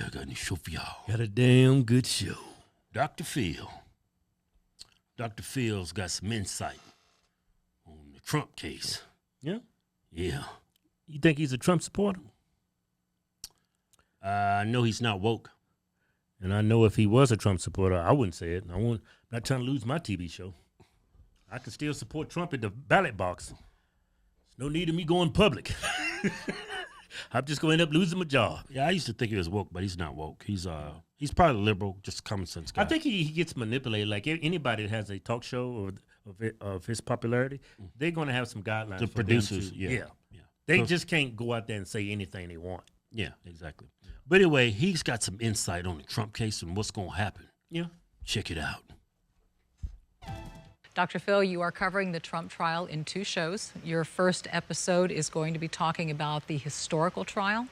I got a new show for y'all. Got a damn good show. Dr. Phil. Dr. Phil's got some insight on the Trump case. Yeah? Yeah. You think he's a Trump supporter? I know he's not woke. And I know if he was a Trump supporter, I wouldn't say it. I'm not trying to lose my TV show. I can still support Trump at the ballot box. There's no need of me going public. I'm just going to end up losing my job. Yeah, I used to think he was woke, but he's not woke. He's probably liberal, just a common sense guy. I think he gets manipulated. Like anybody that has a talk show of his popularity, they're going to have some guidelines. The for producers, them yeah. They just can't go out there and say anything they want. Yeah, exactly. Yeah. But anyway, he's got some insight on the Trump case and what's going to happen. Yeah. Check it out. Dr. Phil, you are covering the Trump trial in 2 shows. Your first episode is going to be talking about the historical trial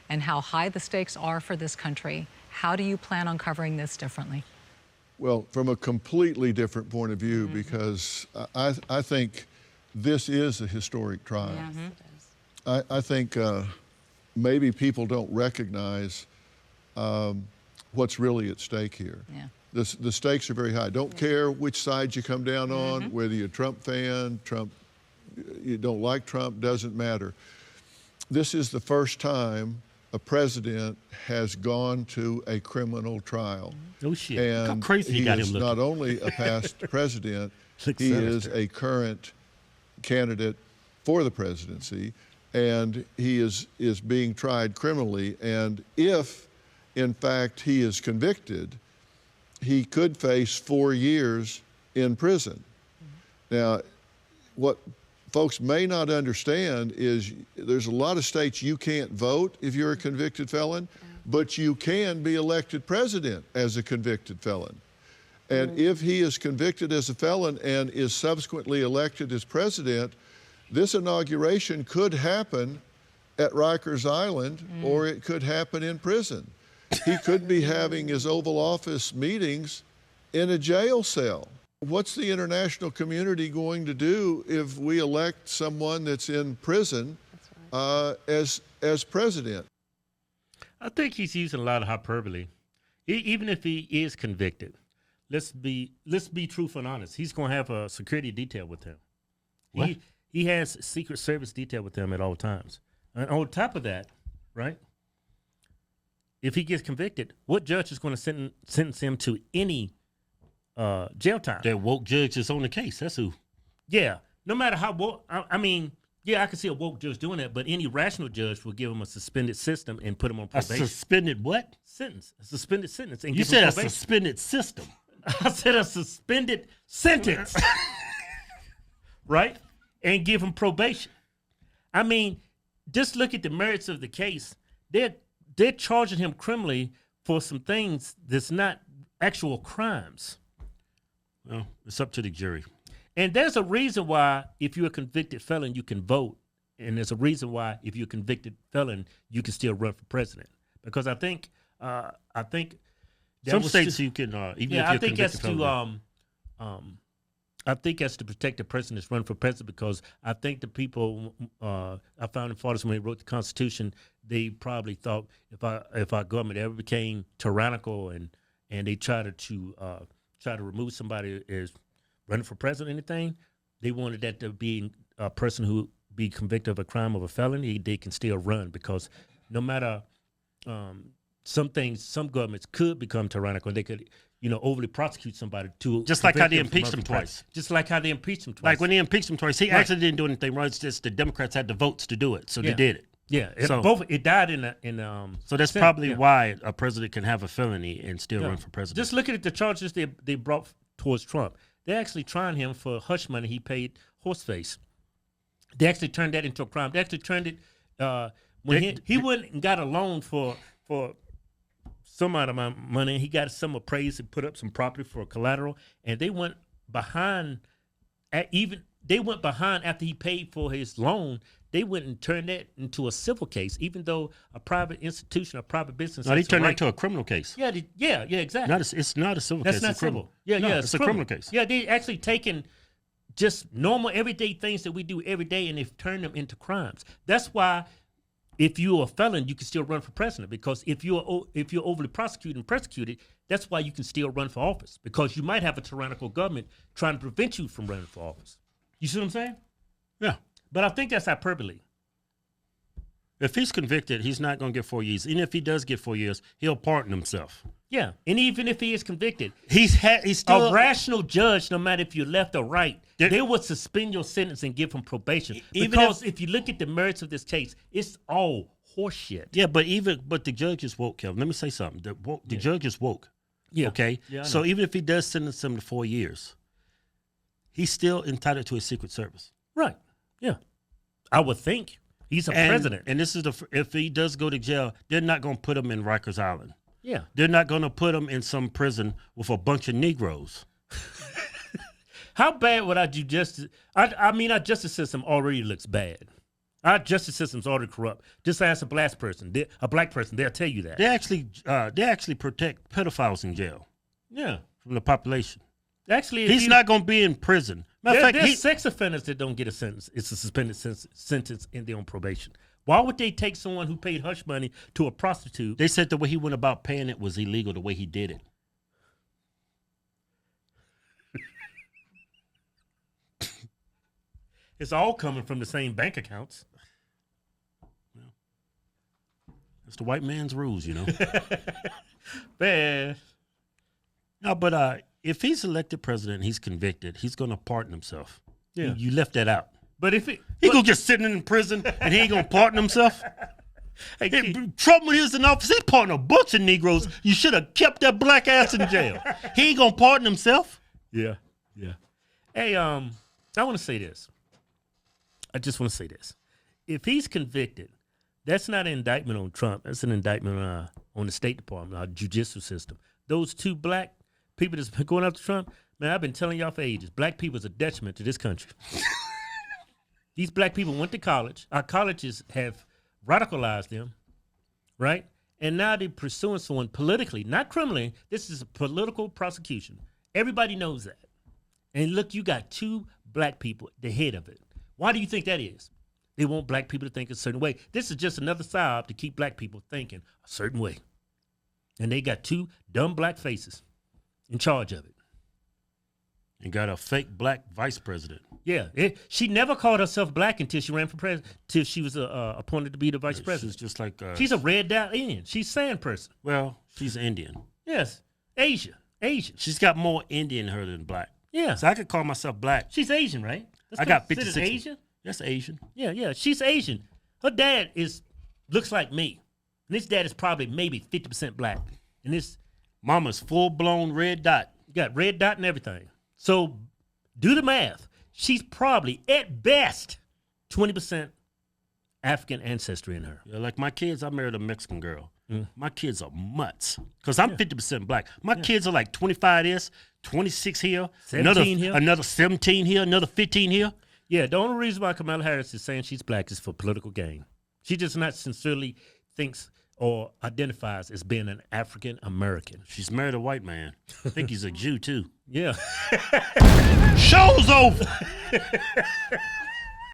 and how high the stakes are for this country. How do you plan on covering this differently? Well, from a completely different point of view, because I think this is a historic trial. Yes, it is. I think maybe people don't recognize what's really at stake here. Yeah. The stakes are very high. Don't care which side you come down on, whether you're a Trump fan, you don't like Trump, doesn't matter. This is the first time a president has gone to a criminal trial. Oh, shit. And Look how crazy he you got is him not looking. only a past president, Looks he sinister. is a current candidate for the presidency, and he is being tried criminally. And if, in fact, he is convicted, he could face 4 years in prison. Now, what folks may not understand is there's a lot of states you can't vote if you're a convicted felon, but you can be elected president as a convicted felon. And if he is convicted as a felon and is subsequently elected as president, this inauguration could happen at Rikers Island or it could happen in prison. He could be having his Oval Office meetings in a jail cell. What's the international community going to do if we elect someone that's in prison as president? I think he's using a lot of hyperbole. Even if he is convicted, let's be truthful and honest. He's going to have a security detail with him. What? He has Secret Service detail with him at all times. And on top of that, right? If he gets convicted, what judge is going to sentence him to any jail time? That woke judge is on the case. That's who. Yeah. No matter how woke, I mean, yeah, I can see a woke judge doing that, but any rational judge will give him a suspended system and put him on A probation. suspended what? A suspended sentence. And You give him said a probation. suspended system. I said a suspended sentence. Right? And give him probation. I mean, just look at the merits of the case. They're charging him criminally for some things that's not actual crimes. Well, it's up to the jury. And there's a reason why if you're a convicted felon, you can vote. And there's a reason why if you're a convicted felon, you can still run for president. Because I think that Some was states to- you can, even yeah, if you're I think that's convicted felon. I think that's to protect the person that's running for president, because I think the people, our founding fathers, when they wrote the Constitution, they probably thought if our government ever became tyrannical and they tried to remove somebody as running for president or anything, they wanted that to be a person who be convicted of a crime of a felony. They can still run, because no matter some governments could become tyrannical. They could, overly prosecute somebody to Just like how they convict them impeached from him running for twice. president. Just like how they impeached him twice. Like when they impeached him twice, he actually didn't do anything wrong. It's just the Democrats had the votes to do it, so they did it. Yeah, So- it died in So that's Senate, probably yeah. why a president can have a felony and still Yeah. run for president. Just looking at the charges they brought towards Trump. They're actually trying him for hush money he paid Horseface. They actually turned that into a crime. They actually turned it when he went and got a loan for some amount of money. He got some appraised and put up some property for collateral, and they went behind. They went behind after he paid for his loan. They went and turned that into a civil case, even though a private institution, a private business. No, they has turned the that right- into a criminal case. Yeah, exactly. It's not a civil That's case. not it's a criminal. civil. Yeah, No, yeah, it's a criminal case. Yeah, they actually taken just normal everyday things that we do every day, and they've turned them into crimes. That's why if you're a felon, you can still run for president, because if you're overly prosecuted and persecuted, that's why you can still run for office, because you might have a tyrannical government trying to prevent you from running for office. You see what I'm saying? Yeah. But I think that's hyperbole. If he's convicted, he's not going to get 4 years. Even if he does get 4 years, he'll pardon himself. Yeah, and even if he is convicted, He's still a rational judge, no matter if you're left or right, they would suspend your sentence and give him probation. Even Because if you look at the merits of this case, it's all horseshit. Yeah, but the judge is woke, Kevin. Let me say something. The judge is woke. Yeah. Okay? Yeah, I know. So even if he does sentence him to 4 years, he's still entitled to a Secret Service. Right. Yeah. I would think. He's a president. And this is if he does go to jail, they're not going to put him in Rikers Island. Yeah. They're not going to put him in some prison with a bunch of Negroes. How bad would our justice? I mean, our justice system already looks bad. Our justice system's already corrupt. Just ask a black person, they'll tell you that. They actually protect pedophiles in jail. Yeah. From the population. Actually, He's not going to be in prison. Matter of fact, there's sex offenders that don't get a sentence. It's a suspended sentence and they're on probation. Why would they take someone who paid hush money to a prostitute? They said the way he went about paying it was illegal, the way he did it. It's all coming from the same bank accounts. It's the white man's rules, Man. No, but if he's elected president, he's convicted, he's going to pardon himself. Yeah. You left that out. But if He gonna just sitting in prison and he ain't gonna pardon himself. Hey, Trump, when he was in office, he pardoned a bunch of Negroes. You should have kept that black ass in jail. He ain't gonna pardon himself. Yeah. Hey, I want to say this. I just want to say this. If he's convicted, that's not an indictment on Trump. That's an indictment on the State Department, our judicial system. Those two black people that's been going after Trump, man, I've been telling y'all for ages, black people is a detriment to this country. These black people went to college. Our colleges have radicalized them, right? And now they're pursuing someone politically, not criminally. This is a political prosecution. Everybody knows that. And look, you got two black people at the head of it. Why do you think that is? They want black people to think a certain way. This is just another psyop to keep black people thinking a certain way. And they got two dumb black faces in charge of it. And got a fake black vice president. Yeah, she never called herself black until she ran for president, till she was appointed to be the vice president. She's just like... she's a red dot Indian. She's a sand person. Well, she's Indian. Yes, Asian. She's got more Indian in her than black. Yeah. So I could call myself black. She's Asian, right? I got considered 56. Asian? That's Asian. Yeah. She's Asian. Her dad looks like me. And this dad is probably maybe 50% black. And this... Mama's full-blown red dot. Got red dot and everything. So do the math. She's probably, at best, 20% African ancestry in her. Yeah, like my kids, I married a Mexican girl. My kids are mutts because I'm 50% black. My kids are like 25 this, 26 here, 17 here. Another 17 here, another 15 here. Yeah, the only reason why Kamala Harris is saying she's black is for political gain. She just not sincerely thinks or identifies as being an African American. She's married a white man. I think he's a Jew too. Yeah. Show's over.